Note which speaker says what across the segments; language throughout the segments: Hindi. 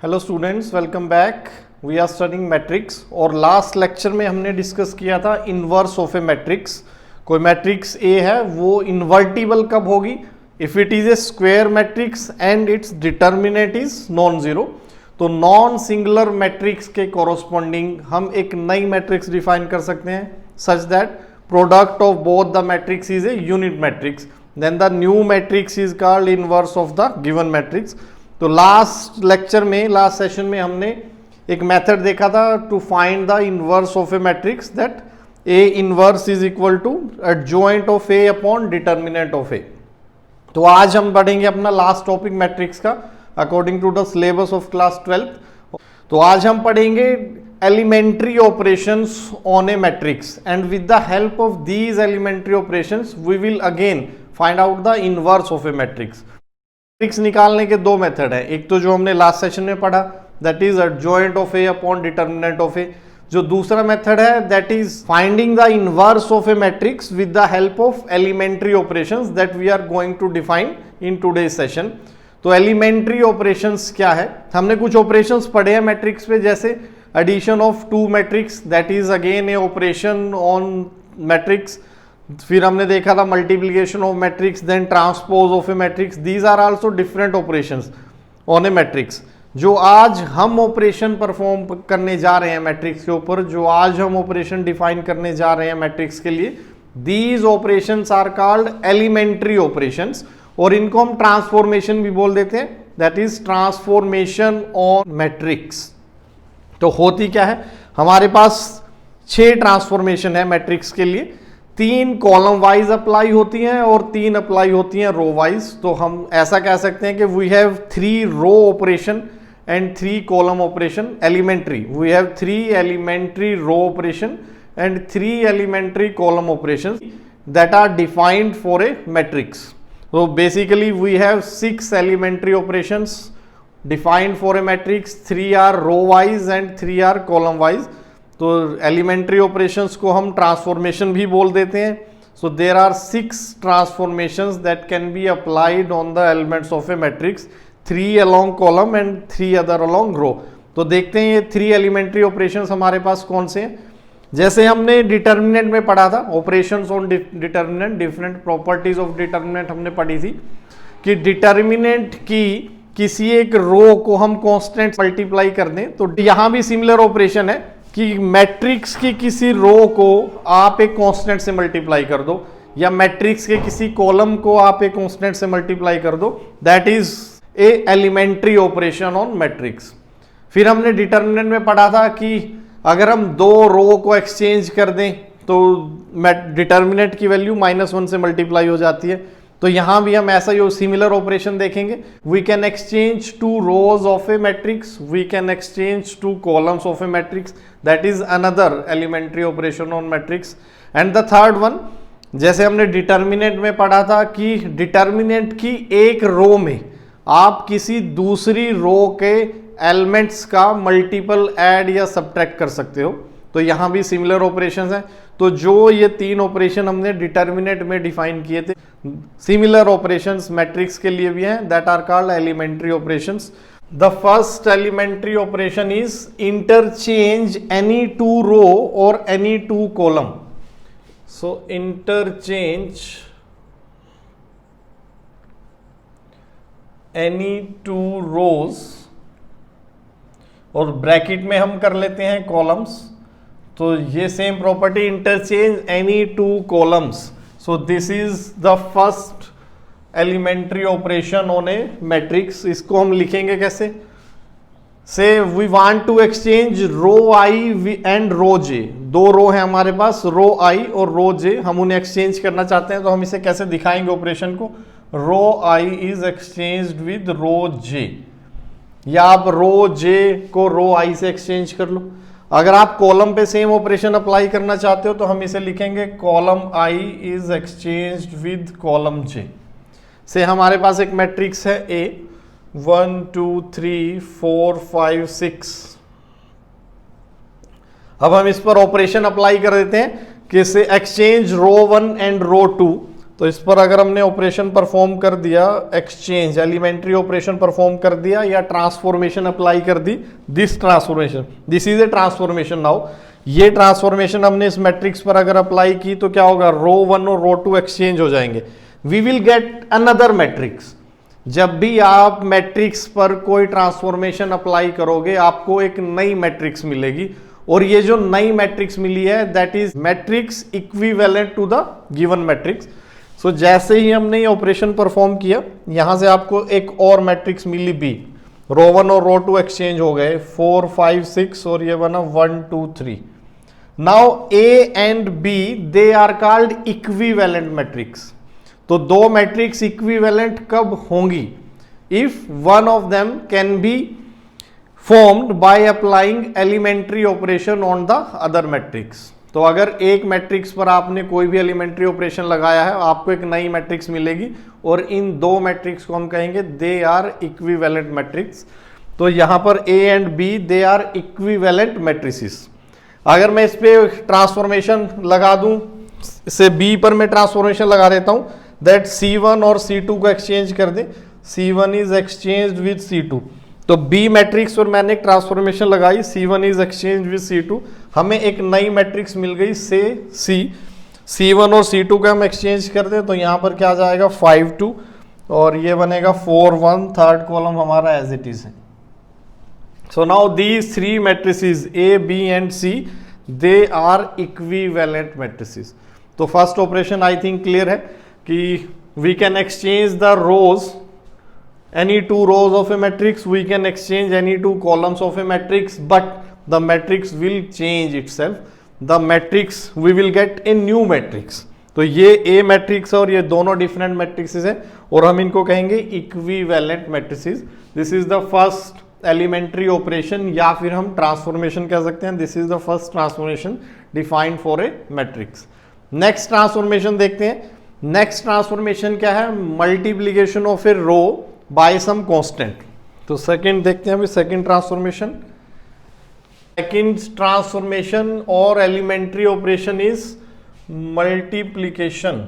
Speaker 1: Hello students, welcome back. We are studying matrix और लास्ट लेक्चर में हमने डिस्कस किया था इन्वर्स ऑफ ए मैट्रिक्स। कोई मैट्रिक्स ए है वो इन्वर्टिबल कब होगी? If it is a square matrix and its determinant is non zero. तो नॉन सिंगुलर मैट्रिक्स के कॉरस्पॉन्डिंग हम एक नई मैट्रिक्स डिफाइन कर सकते हैं such that product of both the matrix is a unit matrix. Then the new matrix is called inverse of the given matrix. तो लास्ट लेक्चर में, लास्ट सेशन में हमने एक मेथड देखा था to find the inverse of a matrix, that A inverse is equal to adjoint of A upon determinant of A. तो आज हम बढ़ेंगे अपना लास्ट टॉपिक मैट्रिक्स का according to the syllabus of class 12। तो आज हम पढ़ेंगे elementary operations on a matrix and with the help of these elementary operations we will again find out the inverse of a matrix. Matrix निकालने के दो मेथड है, एक तो जो हमने लास्ट सेशन में पढ़ा that is adjoint of A upon determinant of A. जो दूसरा मेथड है that is finding the inverse of a matrix with the help of elementary operations that we are going to define in today session. तो एलिमेंट्री ऑपरेशंस क्या है? हमने कुछ ऑपरेशंस पढ़े हैं मैट्रिक्स पे, जैसे addition of two matrix that is again a operation on matrix. फिर हमने देखा था multiplication of matrix, then transpose of a matrix. These are also different operations on a matrix. जो आज हम ऑपरेशन परफॉर्म करने जा रहे हैं मैट्रिक्स के ऊपर, जो आज हम ऑपरेशन डिफाइन करने जा रहे हैं मैट्रिक्स के लिए, these operations are called elementary operations, और इनको हम ट्रांसफॉर्मेशन भी बोल देते हैं, that is transformation on matrix. तो होती क्या है, हमारे पास 6 ट्रांसफॉर्मेशन है मैट्रिक्स के लिए। 3 कॉलम वाइज अप्लाई होती हैं और 3 अप्लाई होती हैं रो वाइज। तो हम ऐसा कह सकते हैं कि we have 3 row operation and 3 column operation elementary. We have 3 elementary row operation and 3 elementary column operation that are defined for a matrix. So basically we have 6 elementary operations defined for a matrix, 3 are row wise and 3 are column wise. तो elementary operations को हम transformation भी बोल देते हैं। So there are 6 transformations that can be applied on the elements of a matrix, 3 along column and 3 other along row. तो देखते हैं ये 3 elementary operations हमारे पास कौन से हैं। जैसे हमने डिटर्मिनेंट में पढ़ा था, operations on determinant, different properties of determinant हमने पढ़ी थी कि डिटर्मिनेंट की किसी एक रो को हम कांस्टेंट मल्टीप्लाई कर दें। तो यहां भी सिमिलर ऑपरेशन है कि मैट्रिक्स की किसी रो को आप एक कांस्टेंट से मल्टीप्लाई कर दो, या मैट्रिक्स के किसी कॉलम को आप एक कांस्टेंट से मल्टीप्लाई कर दो, that is a elementary operation on matrix. फिर हमने डिटर्मिनेंट में पढ़ा था कि अगर हम 2 रो को एक्सचेंज कर दें तो डिटर्मिनेंट की वैल्यू -1 से मल्टीप्लाई हो जाती है। तो यहां भी हम ऐसा ही सिमिलर ऑपरेशन देखेंगे। We can exchange 2 rows of a matrix, we can exchange 2 columns of a matrix, that is another elementary operation on matrix. And the third one, जैसे हमने डिटर्मिनेंट में पढ़ा था कि डिटर्मिनेंट की एक रो में आप किसी दूसरी रो के एलिमेंट्स का मल्टीपल ऐड या सब्ट्रैक्ट कर सकते हो। तो यहां भी सिमिलर ऑपरेशंस हैं। तो जो ये 3 ऑपरेशन हमने डिटर्मिनेंट में डिफाइन किए थे, सिमिलर ऑपरेशंस मैट्रिक्स के लिए भी हैं, that are called elementary operations. The first elementary operation is interchange any 2 row और any 2 column. So interchange any 2 rows, और ब्रैकेट में हम कर लेते हैं कॉलम्स। तो ये same property, interchange any 2 columns. So this is the first elementary operation on a matrix. इसको हम लिखेंगे कैसे? Say we want to exchange row I and row J. 2 row है हमारे पास, रो आई और रो जे, हम उन्हें एक्सचेंज करना चाहते हैं। तो हम इसे कैसे दिखाएंगे ऑपरेशन को? रो आई इज एक्सचेंज्ड विद रो जे, या आप रो जे को रो आई से एक्सचेंज कर लो। अगर आप कॉलम पे सेम ऑपरेशन अप्लाई करना चाहते हो तो हम इसे लिखेंगे column I is exchanged with column J. से हमारे पास एक मैट्रिक्स है ए, 1 2 3 4 5 6। अब हम इस पर ऑपरेशन अप्लाई कर देते हैं कि से एक्सचेंज रो 1 एंड रो 2। तो इस पर अगर हमने ऑपरेशन परफॉर्म कर दिया, एक्सचेंज एलिमेंट्री ऑपरेशन परफॉर्म कर दिया या ट्रांसफॉर्मेशन अप्लाई कर दी, this transformation, this is a transformation now, ये ट्रांसफॉर्मेशन हमने इस मैट्रिक्स पर अगर अप्लाई की तो क्या होगा, रो 1 और रो 2 एक्सचेंज हो जाएंगे, we will get another matrix. जब भी आप मैट्रिक्स पर कोई ट्रांसफॉर्मेशन अप्लाई करोगे आपको एक नई मैट्रिक्स मिलेगी, और ये जो नई मैट्रिक्स मिली है that is matrix equivalent to the given matrix. So जैसे ही हमने ये ऑपरेशन परफॉर्म किया, यहां से आपको एक और मैट्रिक्स मिली बी, रो 1 और रो 2 एक्सचेंज हो गए, 4 5 6 और ये बना 1 2 3। Now A and B they are called equivalent matrix. तो दो मैट्रिक्स इक्विवेलेंट कब होंगी, if one of them can be formed by applying elementary operation on the other matrix. तो अगर एक मैट्रिक्स पर आपने कोई भी एलिमेंट्री ऑपरेशन लगाया है, आपको एक नई मैट्रिक्स मिलेगी, और इन दो मैट्रिक्स को हम कहेंगे दे आर इक्विवेलेंट मैट्रिक्स। तो यहां पर A and B they are equivalent matrices. अगर मैं इस पे ट्रांसफॉर्मेशन लगा दूं, से बी पर मैं ट्रांसफॉर्मेशन लगा देता हूं, दैट C1 और C2 को एक्सचेंज कर दे, C1 is exchange with C2। तो बी मैट्रिक्स पर मैंने एक ट्रांसफॉर्मेशन लगाई, C1 is exchange with C2, हमें एक नई मैट्रिक्स मिल गई से C1 और C2 का हम एक्सचेंज कर दें तो यहां पर क्या आ जाएगा 5 2, और ये बनेगा 4 1, थर्ड कॉलम हमारा एज इट इज है। So now these three matrices A, B and C they are equivalent matrices. तो first operation I think clear है कि we can exchange the rows, any two rows of a matrix, we can exchange any two columns of a matrix, but the matrix will change itself, the matrix we will get a new matrix। तो ये A मैट्रिक्स है और ये दोनों डिफरेंट मैट्रिक्सेस है, और हम इनको कहेंगे equivalent matrices. This is the first elementary operation, या फिर हम ट्रांसफॉर्मेशन कह सकते हैं, this is the first transformation defined for a matrix. Next transformation देखते हैं। नेक्स्ट ट्रांसफॉर्मेशन क्या है, multiplication of a row by some constant. तो सेकंड देखते हैं अभी, सेकंड ट्रांसफॉर्मेशन। सेकंड ट्रांसफॉर्मेशन और elementary operation is multiplication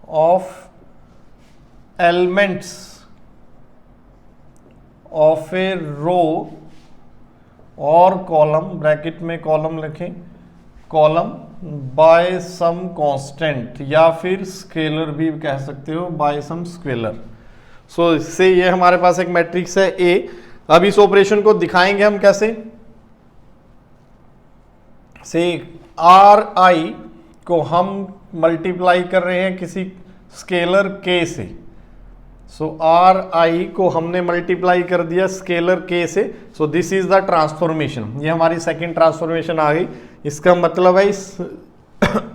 Speaker 1: of elements of a row और कॉलम, ब्रैकेट में कॉलम लिखें, कॉलम बाय सम कांस्टेंट, या फिर स्केलर भी कह सकते हो, बाय सम स्केलर। सो इससे ये हमारे पास एक मैट्रिक्स है A। अब इस ऑपरेशन को दिखाएंगे हम कैसे, से Ri को हम मल्टीप्लाई कर रहे हैं किसी स्केलर K से। सो Ri को हमने मल्टीप्लाई कर दिया स्केलर K से। सो दिस इज द ट्रांसफॉर्मेशन, ये हमारी सेकंड ट्रांसफॉर्मेशन आ गई। इसका मतलब है, इस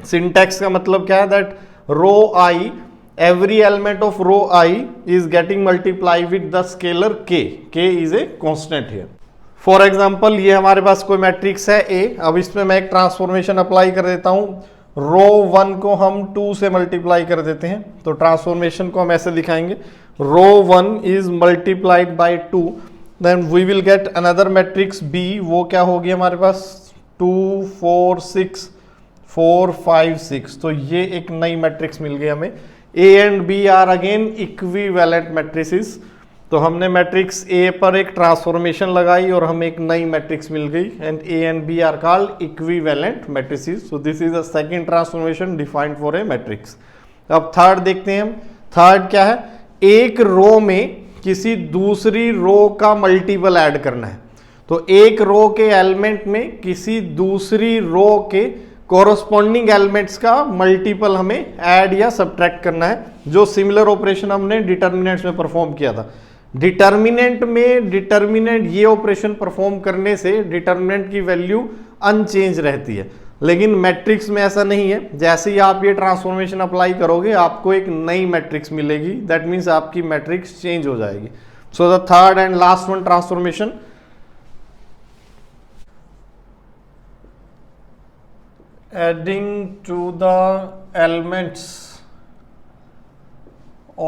Speaker 1: सिंटैक्स का मतलब क्या है, that row I, every element of row I is getting multiplied with the scalar K is a constant here। For example ये हमारे पास कोई मैट्रिक्स है A, अब इसमें मैं एक ट्रांसफॉर्मेशन अप्लाई कर देता हूं, रो 1 को हम 2 से मल्टीप्लाई कर देते हैं। तो ट्रांसफॉर्मेशन को हम ऐसे दिखाएंगे, row 1 is multiplied by 2, then we will get another matrix B, वो क्या होगी हमारे पास 2 4 6 4 5 6। तो ये एक नई मैट्रिक्स मिल गई हमें। A and B are again equivalent matrices. तो हमने मैट्रिक्स A पर एक ट्रांसफॉर्मेशन लगाई और हमें एक नई मैट्रिक्स मिल गई, and A and B are called equivalent matrices. So this is the second transformation defined for a matrix. अब थर्ड देखते हैं हम। थर्ड क्या है, एक रो में किसी दूसरी रो का मल्टीपल ऐड करना है। तो एक रो के एलिमेंट में किसी दूसरी रो के कोरोस्पोंडिंग एलिमेंट्स का मल्टीपल हमें ऐड या सब्ट्रैक्ट करना है, जो सिमिलर ऑपरेशन हमने डिटर्मिनेंट्स में परफॉर्म किया था। डिटर्मिनेंट में डिटर्मिनेंट ये ऑपरेशन परफॉर्म करने से डिटर्मिनेंट की वैल्यू अनचेंज रहती है, लेकिन मैट्रिक्स में ऐसा नहीं है। जैसे ही आप ये ट्रांसफॉर्मेशन अप्लाई करोगे आपको एक नई मैट्रिक्स मिलेगी, दैट मीन्स आपकी मैट्रिक्स चेंज हो जाएगी। So the third and last one transformation, adding to the elements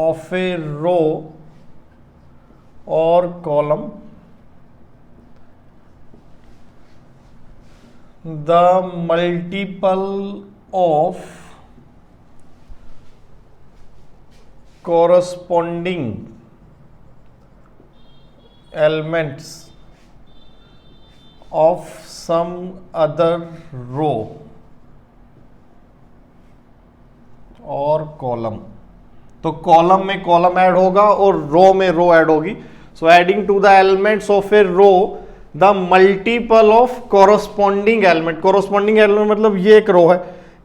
Speaker 1: of a row or column the multiple of corresponding elements of some other row और कॉलम। तो कॉलम में कॉलम ऐड होगा और रो में रो ऐड होगी। So adding to the elements of a row the multiple of corresponding element. Corresponding element मतलब ये एक रो है,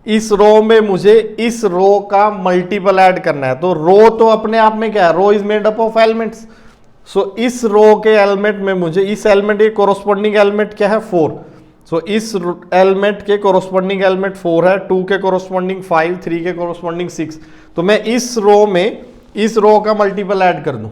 Speaker 1: इस रो में मुझे इस रो का मल्टीपल ऐड करना है। तो रो तो अपने आप में क्या है, row is made up of elements. So इस रो के एलिमेंट में मुझे इस एलिमेंट के कोरोस्पॉन्डिंग एलिमेंट क्या है, 4। सो इस एलिमेंट के कोरोस्पॉन्डिंग एलिमेंट 4 है, 2 के कोरोस्पॉन्डिंग 5, 3 के कोरोस्पॉन्डिंग 6। तो मैं इस रो में इस रो का मल्टीपल ऐड कर दूं।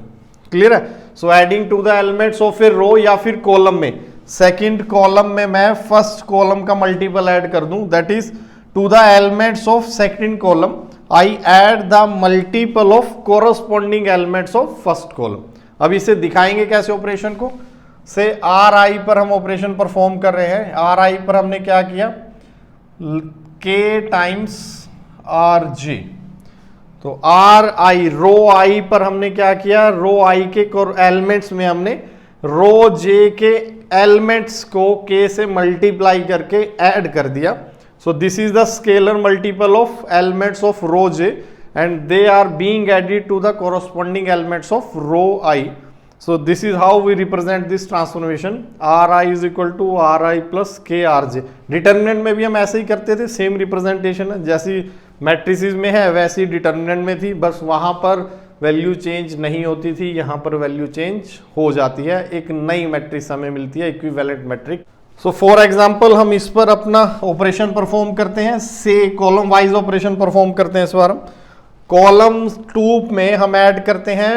Speaker 1: क्लियर है? So adding to the elements of a row या फिर कॉलम में, सेकंड कॉलम में मैं फर्स्ट कॉलम का मल्टीपल ऐड कर दूं, that is to the elements of second column I add the multiple of corresponding elements of first column. अब इसे दिखाएंगे कैसे ऑपरेशन को। से आर आई पर हम ऑपरेशन परफॉर्म कर रहे हैं। आर आई पर हमने क्या किया, के टाइम्स आर जे। तो आर आई रो आई पर हमने क्या किया, रो आई के एलिमेंट्स में हमने रो जे के एलिमेंट्स को के से मल्टीप्लाई करके ऐड कर दिया। So this is the scalar multiple of elements of row J and they are being added to the corresponding elements of row I. So this is how we represent this transformation. Ri is equal to Ri plus KRJ. Determinant में भी हम ऐसे ही करते थे, सेम रिप्रेजेंटेशन है जैसी मैट्रिसेस में है वैसी डिटर्मिनेंट में थी, बस वहां पर वैल्यू चेंज नहीं होती थी, यहाँ पर वैल्यू चेंज हो जाती है, एक नई मैट्रिक्स हमें मिलती है, equivalent matrix. So for example हम इस पर अपना ऑपरेशन परफॉर्म करते हैं, से कॉलम वाइज ऑपरेशन परफॉर्म करते हैं। इस बार हम कॉलम 2 में हम ऐड करते हैं,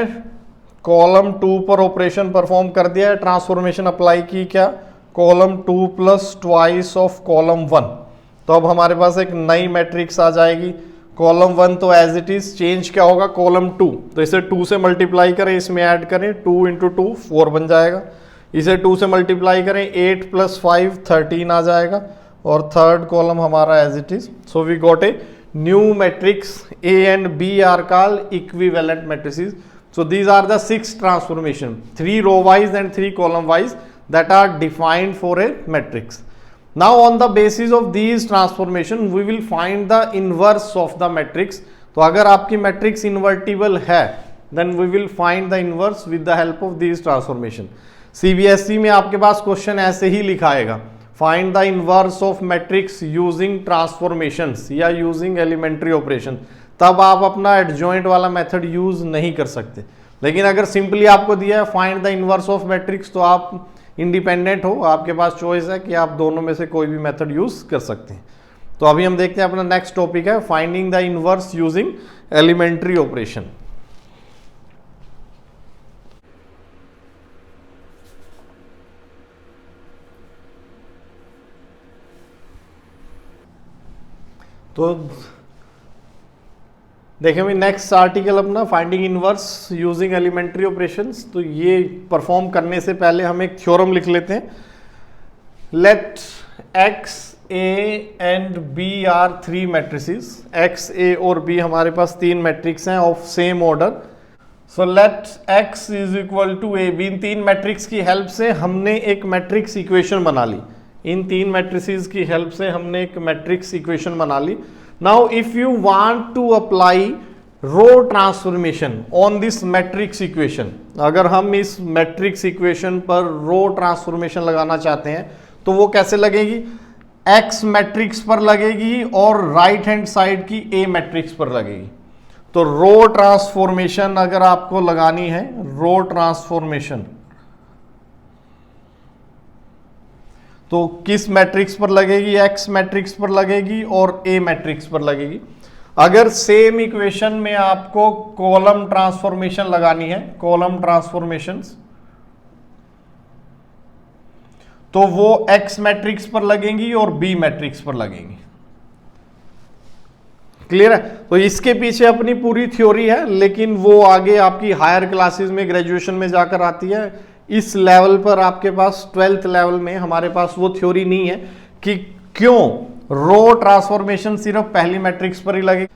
Speaker 1: कॉलम 2 पर ऑपरेशन परफॉर्म कर दिया है, ट्रांसफॉर्मेशन अप्लाई की, क्या column 2 plus twice of column 1। तो अब हमारे पास एक नई मैट्रिक्स आ जाएगी। कॉलम 1 तो एज इट इज, चेंज क्या होगा कॉलम 2, तो इसे 2 से मल्टीप्लाई करें, इसमें ऐड करें, 2 इंटू 2 4 बन जाएगा। इसे 2 से मल्टीप्लाई करें, 8 प्लस 5 13 आ जाएगा, और थर्ड कॉलम हमारा as it is. So we got a new matrix A and B are called equivalent matrices. So these are the 6 transformation, 3 row wise and 3 column wise, that are defined for a matrix. Now on the basis of these transformation we will find the inverse of the matrix. तो अगर आपकी मैट्रिक्स इन्वर्टिबल है then we will find the inverse with the help of these transformation. CBSE में आपके पास क्वेश्चन ऐसे ही लिखाएगा, find the inverse of matrix using transformations या यूजिंग एलिमेंट्री ऑपरेशन। तब आप अपना एडजॉइंट वाला मेथड यूज नहीं कर सकते, लेकिन अगर सिंपली आपको दिया है find the inverse of matrix तो आप इंडिपेंडेंट हो, आपके पास चॉइस है कि आप दोनों में से कोई भी मेथड यूज कर सकते हैं। तो अभी हम देखते हैं अपना नेक्स्ट टॉपिक है finding the inverse using elementary operation. तो देखें भाई नेक्स्ट आर्टिकल अपना finding inverse using elementary operations. तो ये परफॉर्म करने से पहले हम एक थ्योरम लिख लेते हैं। Let X A and B are 3 matrices, X A और बी हमारे पास 3 मैट्रिक्स हैं of same order. So let X is equal to A B. इन 3 मैट्रिक्स की हेल्प से हमने एक मैट्रिक्स इक्वेशन बना ली, इन 3 मैट्रिसेस की हेल्प से हमने एक मैट्रिक्स इक्वेशन बना ली। Now if you want to apply row transformation on this matrix equation, अगर हम इस मैट्रिक्स इक्वेशन पर रो ट्रांसफॉर्मेशन लगाना चाहते हैं तो वो कैसे लगेगी, एक्स मैट्रिक्स पर लगेगी और राइट हैंड साइड की ए मैट्रिक्स पर लगेगी। तो रो ट्रांसफॉर्मेशन अगर आपको लगानी है, रो ट्रांसफॉर्मेशन तो किस मैट्रिक्स पर लगेगी, एक्स मैट्रिक्स पर लगेगी और ए मैट्रिक्स पर लगेगी। अगर सेम इक्वेशन में आपको कॉलम ट्रांसफॉर्मेशन लगानी है, कॉलम ट्रांसफॉर्मेशंस, तो वो एक्स मैट्रिक्स पर लगेंगी और बी मैट्रिक्स पर लगेंगी। क्लियर है? तो इसके पीछे अपनी पूरी थ्योरी है, लेकिन वो आगे आपकी हायर क्लासेस में ग्रेजुएशन में जाकर आती है। इस लेवल पर आपके पास 12th लेवल में हमारे पास वो थ्योरी नहीं है कि क्यों रो ट्रांसफॉर्मेशन सिर्फ पहली मैट्रिक्स पर ही लगेगी।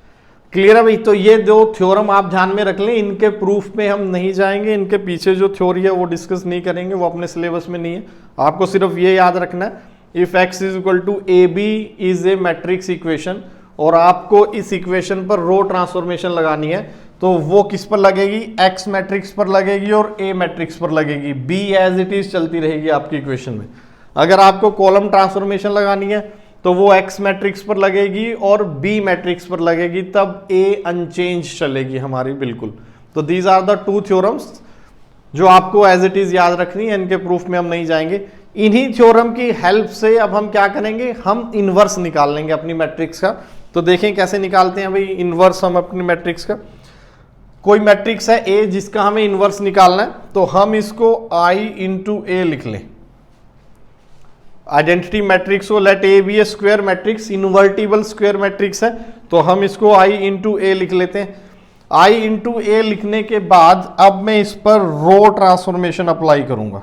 Speaker 1: क्लियर है भाई? तो ये जो थ्योरम आप ध्यान में रख लें, इनके प्रूफ में हम नहीं जाएंगे, इनके पीछे जो थ्योरी है वो डिस्कस नहीं करेंगे, वो अपने सिलेबस में नहीं है। आपको सिर्फ ये याद रखना है, if x is equal to A B is a matrix equation, और आपको इस इक्वेशन पर रो ट्रांसफॉर्मेशन लगानी है, तो वो किस पर लगेगी? x मैट्रिक्स पर लगेगी और a मैट्रिक्स पर लगेगी। b एज इट इज चलती रहेगी आपकी इक्वेशन में। अगर आपको कॉलम ट्रांसफॉर्मेशन लगानी है तो वो x मैट्रिक्स पर लगेगी और b मैट्रिक्स पर लगेगी, तब a अनचेंज चलेगी हमारी बिल्कुल। तो these are the two theorems जो आपको एज इट इज याद रखनी है, इनके प्रूफ में हम नहीं जाएंगे। इन्हीं थ्योरम की हेल्प से अब हम क्या करेंगे, हम इनवर्स निकाल लेंगे अपनी मैट्रिक्स का। तो देखें कैसे निकालते हैं भाई इनवर्स हम अपनी मैट्रिक्स का। कोई मैट्रिक्स है A जिसका हमें इनवर्स निकालना है, तो हम इसको I इंटू ए लिख लें। आइडेंटिटी मैट्रिक्स को let A be a square matrix, invertible square matrix है, तो हम इसको I इंटू ए लिख लेते हैं। I इंटू ए लिखने के बाद अब मैं इस पर रो ट्रांसफॉर्मेशन अप्लाई करूंगा।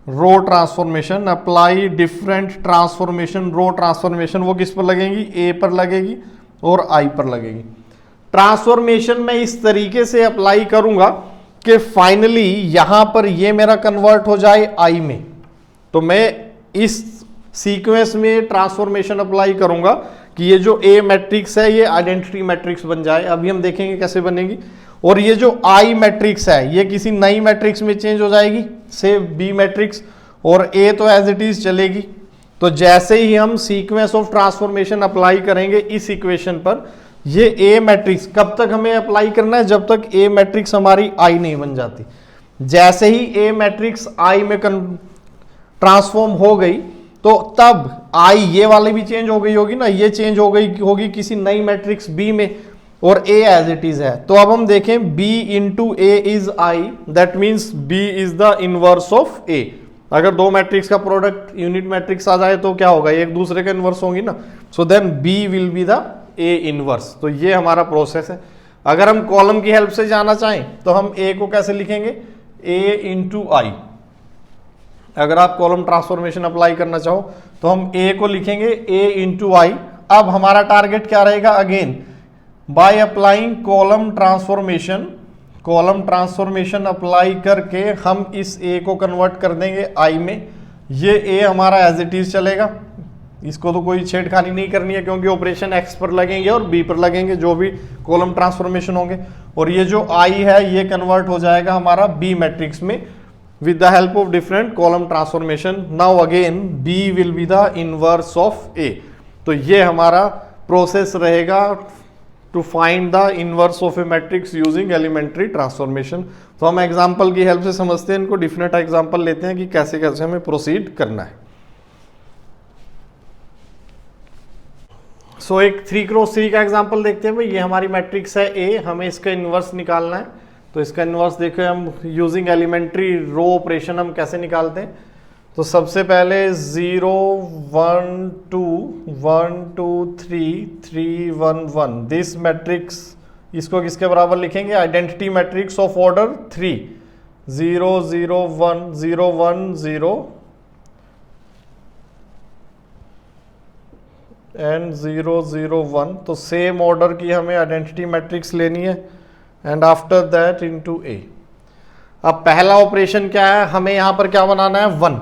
Speaker 1: रो ट्रांसफॉर्मेशन अप्लाई डिफरेंट ट्रांसफॉर्मेशन, रो ट्रांसफॉर्मेशन वो किस पर लगेगी? ए पर लगेगी और आई पर लगेगी। ट्रांसफॉर्मेशन मैं इस तरीके से अप्लाई करूंगा कि फाइनली यहां पर ये मेरा कन्वर्ट हो जाए आई में। तो मैं इस सीक्वेंस में ट्रांसफॉर्मेशन अप्लाई करूंगा कि ये जो ए मैट्रिक्स है ये आइडेंटिटी मैट्रिक्स बन जाए। अभी हम देखेंगे कैसे बनेगी। और ये जो आई मैट्रिक्स है ये किसी नई मैट्रिक्स में चेंज हो जाएगी, से बी मैट्रिक्स, और ए तो एज इट इज चलेगी। तो जैसे ही हम सीक्वेंस ऑफ ट्रांसफॉर्मेशन अप्लाई करेंगे इस इक्वेशन पर, ये ए मैट्रिक्स कब तक हमें अप्लाई करना है? जब तक ए मैट्रिक्स हमारी आई नहीं बन जाती। जैसे ही ए मैट्रिक्स आई में ट्रांसफॉर्म हो गई तो तब आई ये वाली भी चेंज हो गई होगी ना, ये चेंज हो गई होगी किसी नई मैट्रिक्स बी में, और ए एज इट इज है। तो अब हम देखें b into A is I, that means b is the inverse of a। अगर दो मैट्रिक्स का प्रोडक्ट यूनिट मैट्रिक्स आ जाए तो क्या होगा? एक दूसरे का इनवर्स होंगी ना। So then b will be the a inverse. तो ये हमारा प्रोसेस है। अगर हम कॉलम की हेल्प से जाना चाहें तो हम a को कैसे लिखेंगे? a इंटू आई। अगर आप कॉलम ट्रांसफॉर्मेशन अप्लाई करना चाहो तो हम a को लिखेंगे a इंटू आई। अब हमारा टारगेट क्या रहेगा? Again by applying column transformation apply करके हम इस a को कन्वर्ट कर देंगे i में। ये a हमारा एज इट इज चलेगा, इसको तो कोई छेड़खानी नहीं करनी है क्योंकि ऑपरेशन x पर लगेंगे और b पर लगेंगे जो भी कॉलम ट्रांसफॉर्मेशन होंगे। और ये जो i है ये कन्वर्ट हो जाएगा हमारा b मैट्रिक्स में with the help of different column transformation. Now again b will be the inverse of a। तो ये हमारा प्रोसेस रहेगा to find the inverse of a matrix using elementary transformation. तो हम एग्जांपल की हेल्प से समझते हैं, इनको डिफरेंट एग्जांपल लेते हैं कि कैसे कैसे हमें प्रोसीड करना है। सो एक 3x3 का एग्जांपल देखते हैं भाई। ये हमारी मैट्रिक्स है A, हमें इसका इनवर्स निकालना है। तो इसका इनवर्स देखो हम यूजिंग एलिमेंट्री रो ऑपरेशन हम कैसे निकालते हैं। तो सबसे पहले 0 1 2 1 2 3 3 1 1 दिस मैट्रिक्स, इसको किसके बराबर लिखेंगे? Identity matrix of order 3, 0 0 1 0 1 0 and 0 0 1। तो सेम ऑर्डर की हमें आइडेंटिटी मैट्रिक्स लेनी है एंड आफ्टर दैट इनटू ए। अब पहला ऑपरेशन क्या है? हमें यहां पर क्या बनाना है? 1।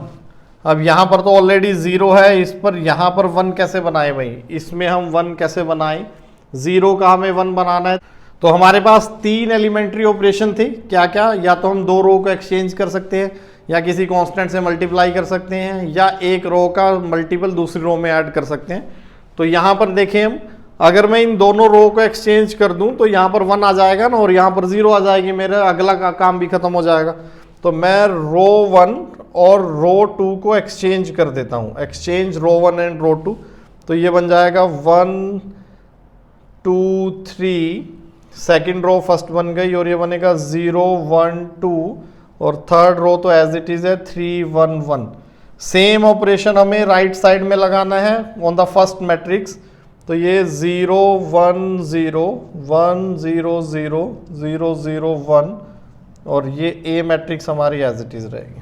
Speaker 1: अब यहां पर तो ऑलरेडी 0 है, इस पर यहां पर 1 कैसे बनाए भाई? इसमें हम 1 कैसे बनाए? 0 का हमें 1 बनाना है। तो हमारे पास 3 एलिमेंट्री ऑपरेशन थे। क्या क्या? या तो हम 2 रो को एक्सचेंज कर सकते हैं, या किसी कांस्टेंट से मल्टीप्लाई कर सकते हैं, या एक रो का मल्टीपल दूसरी रो में ऐड कर सकते हैं। तो यहां पर देखें हम, अगर मैं इन दोनों रो को एक्सचेंज कर दूं तो यहां पर 1 आ जाएगा ना, और यहां पर 0 आ जाएगी, मेरा अगला का काम भी खत्म हो जाएगा। तो मैं रो 1 और रो 2 को एक्सचेंज कर देता हूं, एक्सचेंज रो 1 एंड रो 2। तो ये बन जाएगा 1 2 3, सेकेंड रो फर्स्ट बन गई, और ये बनेगा 0 1 2, और थर्ड रो तो एज इट इज है 3 1 1। सेम ऑपरेशन हमें राइट साइड में लगाना है ऑन द फर्स्ट मैट्रिक्स। तो ये 0 1 0 1 0 0 0 0 1, और ये ए मैट्रिक्स हमारी एज इट इज रहेगी।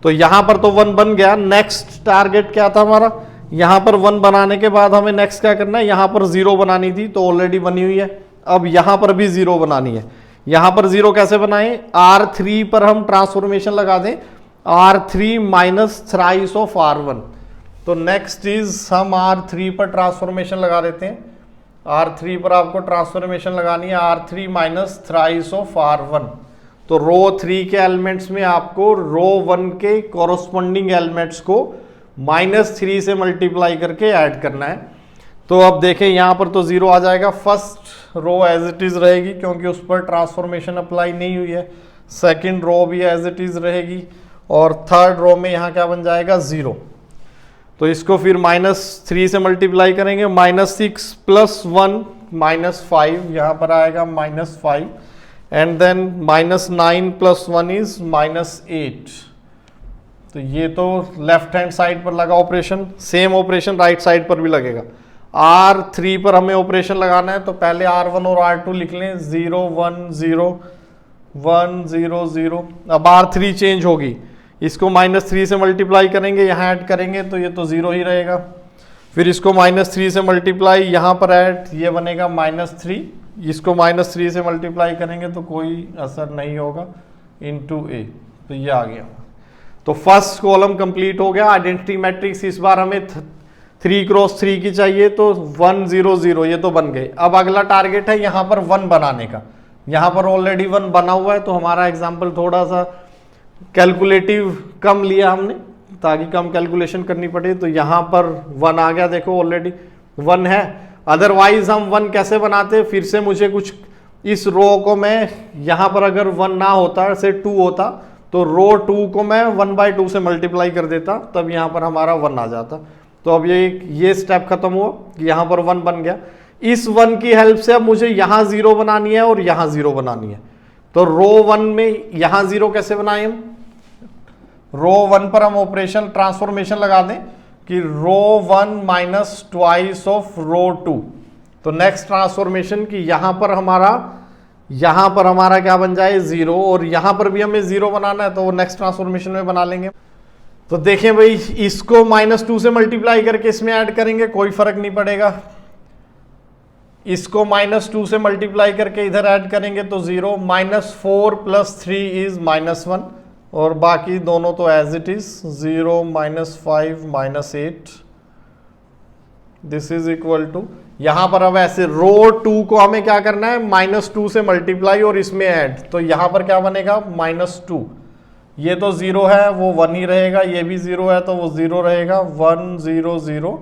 Speaker 1: तो यहां पर तो 1 बन गया। नेक्स्ट टारगेट क्या था हमारा? यहाँ पर 1 बनाने के बाद हमें नेक्स्ट क्या करना है, यहाँ पर 0 बनानी थी तो ऑलरेडी बनी हुई है। अब यहाँ पर भी 0 बनानी है। यहाँ पर 0 कैसे बनाएं, R3 पर हम ट्रांसफॉर्मेशन लगा दें, R3 minus thrice of R1। तो नेक्स्ट इज हम R3 पर ट्रांसफॉर्मेशन लगा देते हैं। R3 पर आपको ट्रांसफॉर्मेशन लगानी है, R3 minus thrice of R1। तो रो 3 के एलिमेंट्स में आपको रो 1 के कॉरस्पॉन्डिंग एलिमेंट्स को -3 से मल्टीप्लाई करके ऐड करना है। तो अब देखें यहाँ पर तो 0 आ जाएगा, first row as it is रहेगी क्योंकि उस पर ट्रांसफॉर्मेशन अप्लाई नहीं हुई है, सेकंड रो भी एज इट इज रहेगी, और थर्ड रो में यहाँ क्या बन जाएगा 0। तो इसको फिर -3 से मल्टीप्लाई करेंगे, -6 प्लस 1 -5, यहाँ पर आएगा -5, एंड देन -9 प्लस 1 इज -8। तो ये तो लेफ्ट हैंड साइड पर लगा operation, same operation right side पर भी लगेगा। R3 पर हमें ऑपरेशन लगाना है, तो पहले R1 और R2 लिख लें, 0 1 0 1 0 0। अब R3 चेंज होगी, इसको -3 से मल्टीप्लाई करेंगे, यहाँ ऐड करेंगे तो ये तो 0 ही रहेगा। फिर इसको -3 से मल्टीप्लाई, यहाँ पर ऐड, ये बनेगा -3, इसको -3 से मल्टीप्लाई करेंगे तो कोई असर नहीं होगा, इंटू A। तो ये आ गया। तो फर्स्ट कॉलम कंप्लीट हो गया। आइडेंटिटी मैट्रिक्स इस बार हमें 3 क्रॉस 3 की चाहिए, तो 1 0 0 ये तो बन गए। अब अगला टारगेट है यहाँ पर 1 बनाने का। यहाँ पर ऑलरेडी 1 बना हुआ है, तो हमारा एग्जाम्पल थोड़ा सा कैलकुलेटिव कम लिया हमने ताकि कम कैलकुलेशन करनी पड़े। तो यहाँ पर 1 आ गया, देखो ऑलरेडी 1 है। अदरवाइज हम 1 कैसे बनाते, फिर से मुझे कुछ इस रो को मैं यहाँ पर अगर 1 ना होता से 2 होता, तो रो 2 को मैं 1/2 से मल्टीप्लाई कर देता, तब यहाँ पर हमारा 1 आ जाता। तो अब ये स्टेप खत्म हुआ कि यहाँ पर 1 बन गया। इस 1 की हेल्प से अब मुझे यहाँ 0 बनानी है और यहाँ 0 बनानी है। तो रो 1 में यहाँ 0 कैसे बनाए हम, रो 1 पर हम ऑपरेशन ट्रांसफॉर्मेशन लगा दें कि रो 1 माइनस ट्वाइस ऑफ रो 2। तो नेक्स्ट ट्रांसफॉर्मेशन की यहाँ पर हमारा क्या बन जाए 0, और यहाँ पर भी हमें 0 बनाना है, तो वो नेक्स्ट ट्रांसफॉर्मेशन में बना लेंगे। तो देखें भाई, इसको -2 से मल्टीप्लाई करके इसमें ऐड करेंगे, कोई फर्क नहीं पड़ेगा। इसको -2 से मल्टीप्लाई करके इधर ऐड करेंगे तो 0, -4 प्लस 3 इज -1, और बाकी दोनों तो as it is 0 -5 -8। This is equal to, यहां पर अब ऐसे रो 2 को हमें क्या करना है, -2 से मल्टीप्लाई और इसमें ऐड, तो यहां पर क्या बनेगा -2। ये तो 0 है, वो 1 ही रहेगा, ये भी 0 है तो वो 0 रहेगा, 1 0 0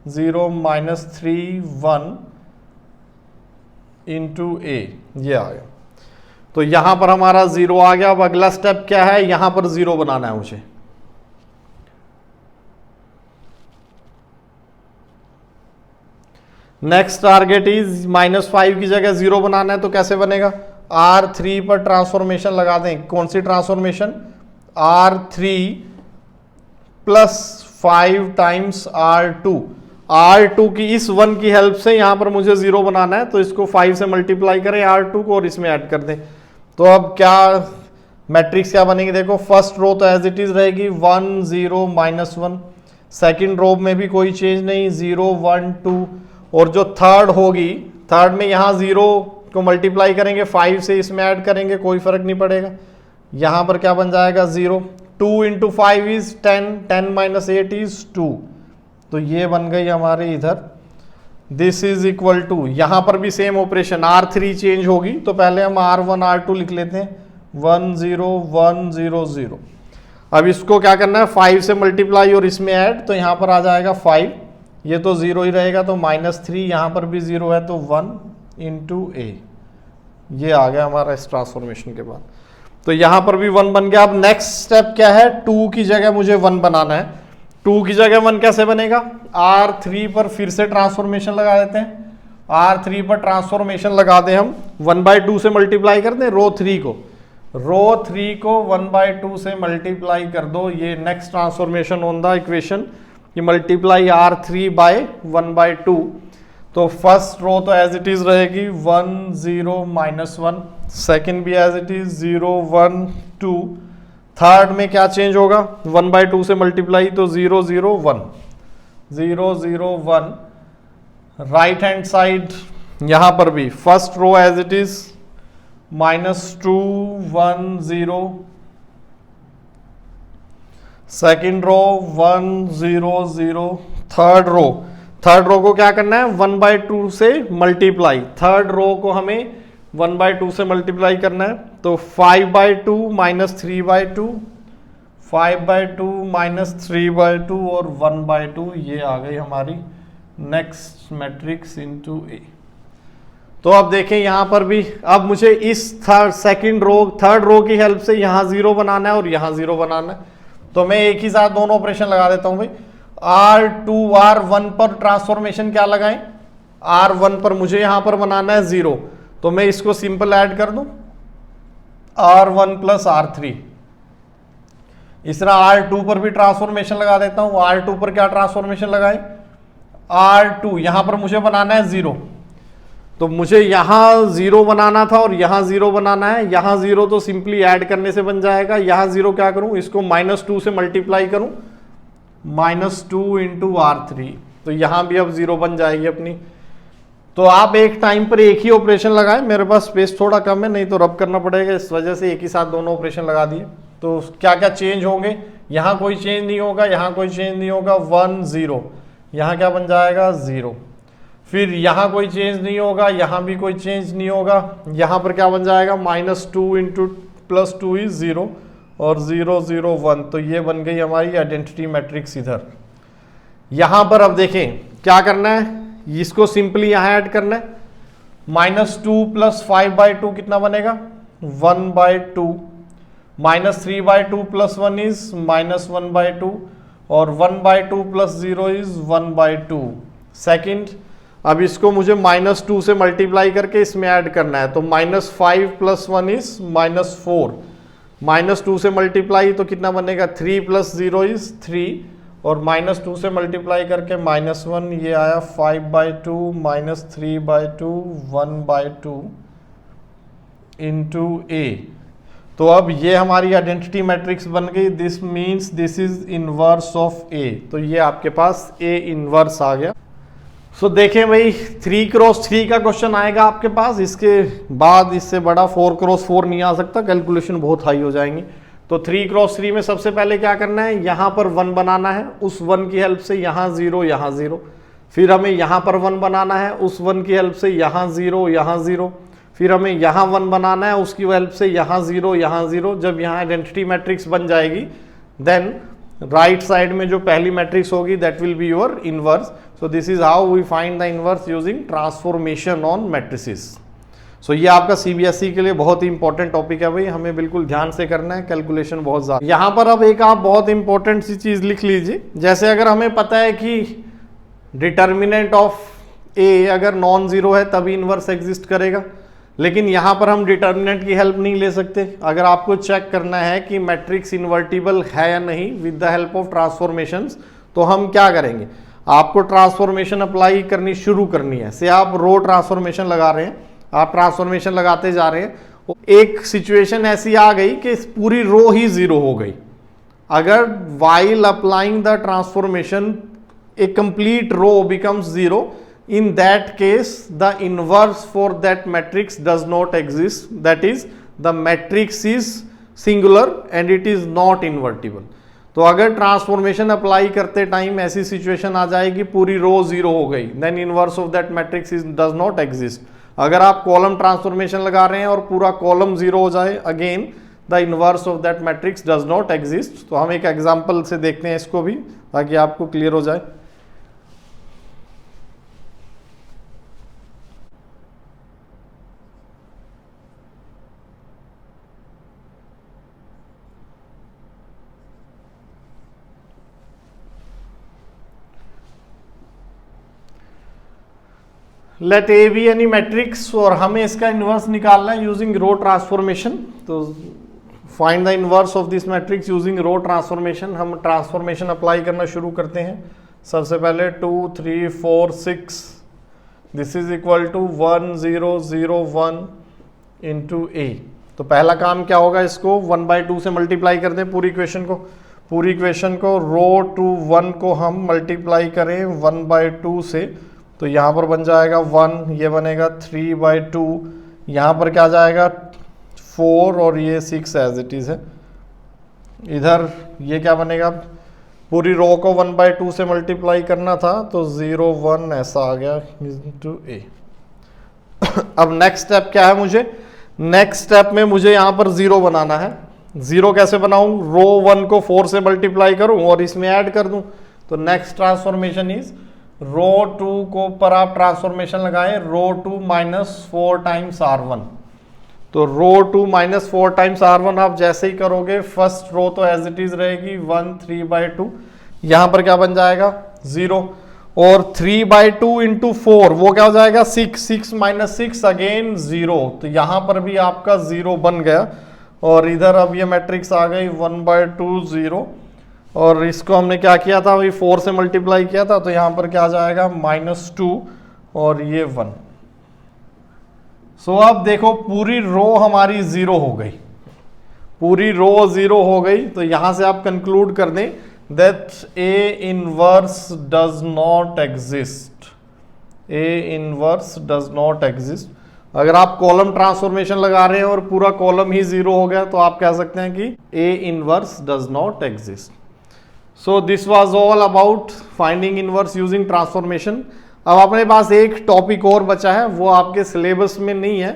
Speaker 1: 0 -3 1 इंटू A, ये आ गया। तो यहां पर हमारा 0 आ गया। अब अगला स्टेप क्या है, यहां पर 0 बनाना है मुझे। नेक्स्ट टारगेट इज -5 की जगह 0 बनाना है, तो कैसे बनेगा, R3 पर ट्रांसफॉर्मेशन लगा दें। कौन सी transformation, R3 plus 5 times R2 की इस 1 की हेल्प से यहां पर मुझे 0 बनाना है, तो इसको 5 से मल्टीप्लाई करें R2 को और इसमें ऐड कर दें। तो अब क्या मैट्रिक्स क्या बनेगी, देखो फर्स्ट रो तो एज इट इज रहेगी 1 0 -1, सेकंड रो में भी कोई चेंज नहीं, 0 1 2, और जो थर्ड होगी, थर्ड में यहाँ 0 को मल्टीप्लाई करेंगे 5 से, इसमें ऐड करेंगे, कोई फर्क नहीं पड़ेगा। यहाँ पर क्या बन जाएगा 0, 2 इंटू 5 इज 10, 10 -8 इज 2। तो ये बन गई हमारे इधर, दिस इज इक्वल टू, यहाँ पर भी सेम ऑपरेशन, R3 चेंज होगी, तो पहले हम R1 R2 लिख लेते हैं, 1 0 1 0 0। अब इसको क्या करना है, 5 से मल्टीप्लाई और इसमें ऐड, तो यहाँ पर आ जाएगा 5, ये तो 0 ही रहेगा, तो -3, यहाँ पर भी 0 है तो 1 इंटू A। ये आ गया हमारा इस ट्रांसफॉर्मेशन के बाद। तो यहाँ पर भी 1 बन गया। अब नेक्स्ट स्टेप क्या है, 2 की जगह मुझे 1 बनाना है। 2 की जगह 1 कैसे बनेगा, R3 पर फिर से ट्रांसफॉर्मेशन लगा देते हैं। R3 पर ट्रांसफॉर्मेशन लगा दें हम, 1/2 से मल्टीप्लाई कर दें रो 3 को, रो 3 को 1/2 से मल्टीप्लाई कर दो। ये next transformation on the equation, कि मल्टीप्लाई R3 बाय 1/2। तो फर्स्ट रो तो एज इट इज रहेगी 1 0 -1, सेकंड भी एज इट इज 0 1 2, थर्ड में क्या चेंज होगा, 1/2 से मल्टीप्लाई तो 0 0 1। 0 0 1, राइट हैंड साइड यहां पर भी first row as it is -2 1 0, second row 1 0 0, third row को क्या करना है 1/2 से मल्टीप्लाई, थर्ड रो को हमें 1/2 से मल्टीप्लाई करना है, तो 5/2 -3/2, 5/2 -3/2 और 1/2, ये आ गई हमारी नेक्स्ट मैट्रिक्स इनटू ए। तो अब देखें यहां पर भी, अब मुझे इस थर्ड रो की हेल्प से यहां 0 बनाना है और यहां 0 बनाना है, तो मैं एक ही साथ दोनों ऑपरेशन लगा देता हूं भाई। R2 R1 पर ट्रांसफॉर्मेशन क्या लगाएं, R1 पर मुझे यहां पर बनाना है 0, तो मैं इसको सिंपल ऐड कर दूं R1 प्लस R3। इस तरह R2 पर भी ट्रांसफॉर्मेशन लगा देता हूं, R2 पर क्या ट्रांसफॉर्मेशन लगाएं, R2 यहां पर मुझे बनाना है 0, तो मुझे यहां 0 बनाना था और यहां 0 बनाना है, यहां 0 तो सिंपली ऐड करने से बन जाएगा, यहां 0 क्या करूं, इसको -2 से मल्टीप्लाई करूं, -2 इंटू R3, तो यहां भी अब 0 बन जाएगी अपनी। तो आप एक टाइम पर एक ही ऑपरेशन लगाएं, मेरे पास स्पेस थोड़ा कम है नहीं तो रब करना पड़ेगा, इस वजह से एक ही साथ दोनों ऑपरेशन लगा दिए। तो क्या क्या चेंज होंगे, यहां कोई चेंज नहीं होगा, यहां कोई चेंज नहीं होगा, 1 0, यहां क्या बन जाएगा 0, फिर यहां कोई चेंज नहीं होगा, यहां भी कोई चेंज नहीं होगा, यहां पर क्या बन जाएगा -2 इंटू +2 इज 0 और 0 0 1, तो ये बन गई हमारी आइडेंटिटी मैट्रिक्स। इधर यहां पर अब देखें क्या करना है, इसको सिंपली यहां ऐड करना है, -2 + 5/2 कितना बनेगा 1/2, -3/2 + 1 इज -1/2 और 1/2 + 0 इज 1/2। सेकेंड, अब इसको मुझे -2 से मल्टीप्लाई करके इसमें ऐड करना है, तो -5 + 1 इज -4, -2 से मल्टीप्लाई तो कितना बनेगा 3 + 0 इज 3 और -2 से मल्टीप्लाई करके -1, ये आया 5/2 -3/2 1/2 इंटू ए। तो अब ये हमारी आइडेंटिटी मैट्रिक्स बन गई, this means this is inverse of A, तो ये आपके पास ए इनवर्स आ गया। सो देखें भाई 3x3 का क्वेश्चन आएगा आपके पास, इसके बाद इससे बड़ा 4x4 नहीं आ सकता, कैलकुलेशन बहुत हाई हो जाएंगी। तो 3x3 में सबसे पहले क्या करना है, यहाँ पर 1 बनाना है, उस 1 की हेल्प से यहाँ 0 यहाँ 0, फिर हमें यहाँ पर 1 बनाना है, उस 1 की हेल्प से यहाँ 0 यहाँ 0, फिर हमें यहाँ 1 बनाना है, उसकी हेल्प से यहाँ 0 यहाँ 0। जब यहाँ आइडेंटिटी मैट्रिक्स बन जाएगी देन राइट साइड में जो पहली मैट्रिक्स होगी that will be your inverse. So this is how we find the inverse using transformation on matrices. सो ये आपका सीबीएसई के लिए बहुत ही इंपॉर्टेंट टॉपिक है भाई, हमें बिल्कुल ध्यान से करना है, कैलकुलेशन बहुत ज्यादा। यहाँ पर अब एक आप बहुत इंपॉर्टेंट सी चीज लिख लीजिए, जैसे अगर हमें पता है कि डिटर्मिनेंट ऑफ ए अगर नॉन जीरो है तभी इनवर्स एग्जिस्ट करेगा, लेकिन यहाँ पर हम डिटर्मिनेंट की हेल्प नहीं ले सकते। अगर आपको चेक करना है कि मैट्रिक्स इन्वर्टिबल है या नहीं with the help of transformations, तो हम क्या करेंगे, आपको ट्रांसफॉर्मेशन अप्लाई करनी शुरू करनी है। से आप रो ट्रांसफॉर्मेशन लगा रहे हैं, आप ट्रांसफॉर्मेशन लगाते जा रहे हैं, एक सिचुएशन ऐसी आ गई कि पूरी रो ही जीरो हो गई। अगर while applying the transformation a complete row becomes zero, in that case the inverse for that matrix does not exist, that is the matrix is singular and it is not invertible। तो अगर ट्रांसफॉर्मेशन अप्लाई करते टाइम ऐसी सिचुएशन आ जाएगी पूरी रो जीरो हो गई, then inverse of that matrix is does not exist. अगर आप कॉलम ट्रांसफॉर्मेशन लगा रहे हैं और पूरा कॉलम जीरो हो जाए, again the inverse of that matrix does not exist. तो हम एक एग्जांपल से देखते हैं इसको भी, ताकि आपको क्लियर हो जाए। Let A be any matrix और हमें इसका इनवर्स निकालना है यूजिंग रो ट्रांसफॉर्मेशन। तो find the inverse of this matrix using row transformation. हम ट्रांसफॉर्मेशन अप्लाई करना शुरू करते हैं। सबसे पहले 2 3 4 6 this is equal to 1 0 0 1 into A. तो पहला काम क्या होगा, इसको 1/2 से मल्टीप्लाई कर दें पूरी इक्वेशन को। पूरी इक्वेशन को रो टू 1 को हम मल्टीप्लाई करें 1/2 से, तो यहाँ पर बन जाएगा 1, ये बनेगा 3/2, यहाँ पर क्या जाएगा 4 और ये 6 एज इट इज़ है। इधर ये क्या बनेगा, पूरी रो को 1/2 से मल्टीप्लाई करना था तो 0 1 ऐसा आ गया इंटू ए। अब नेक्स्ट स्टेप क्या है, मुझे नेक्स्ट स्टेप में मुझे यहाँ पर 0 बनाना है। 0 कैसे बनाऊं, रो 1 को 4 से मल्टीप्लाई करूं और इसमें ऐड कर दूं। तो नेक्स्ट ट्रांसफॉर्मेशन इज रो 2 को पर आप ट्रांसफॉर्मेशन लगाएं रो 2 -4 टाइम्स R1। तो रो 2 -4 टाइम्स R1 आप जैसे ही करोगे, फर्स्ट रो तो एज इट इज रहेगी 1 3/2, यहां पर क्या बन जाएगा 0, और 3/2 इंटू 4 वो क्या हो जाएगा 6, 6 - 6 अगेन 0, तो यहां पर भी आपका 0 बन गया। और इधर अब ये मैट्रिक्स आ गई 1/2 0, और इसको हमने क्या किया था, वही 4 से मल्टीप्लाई किया था, तो यहां पर क्या जाएगा -2 और ये 1। सो अब देखो पूरी रो हमारी 0 हो गई, पूरी रो 0 हो गई, तो यहां से आप कंक्लूड कर दें that A inverse does not exist, A inverse does not exist। अगर आप कॉलम ट्रांसफॉर्मेशन लगा रहे हैं और पूरा कॉलम ही 0 हो गया तो आप कह सकते हैं कि A inverse does not exist। So this was all about finding inverse using transformation। अब अपने पास एक टॉपिक और बचा है, वो आपके सिलेबस में नहीं है,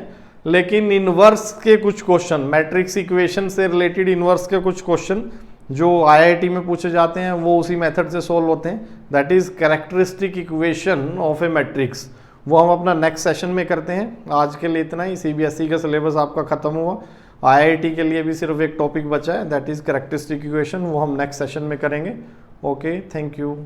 Speaker 1: लेकिन इनवर्स के कुछ क्वेश्चन, मैट्रिक्स इक्वेशन से रिलेटेड इनवर्स के कुछ क्वेश्चन जो आईआईटी में पूछे जाते हैं वो उसी मेथड से सोल्व होते हैं, that is characteristic equation of a matrix. वो हम अपना नेक्स्ट सेशन में करते हैं। आज के लिए इतना ही। सीबीएसई का सिलेबस आपका खत्म हुआ, आईआईटी के लिए भी सिर्फ एक टॉपिक बचा है, दैट इज कैरेक्टरिस्टिक इक्वेशन, वो हम नेक्स्ट सेशन में करेंगे। Okay, thank you.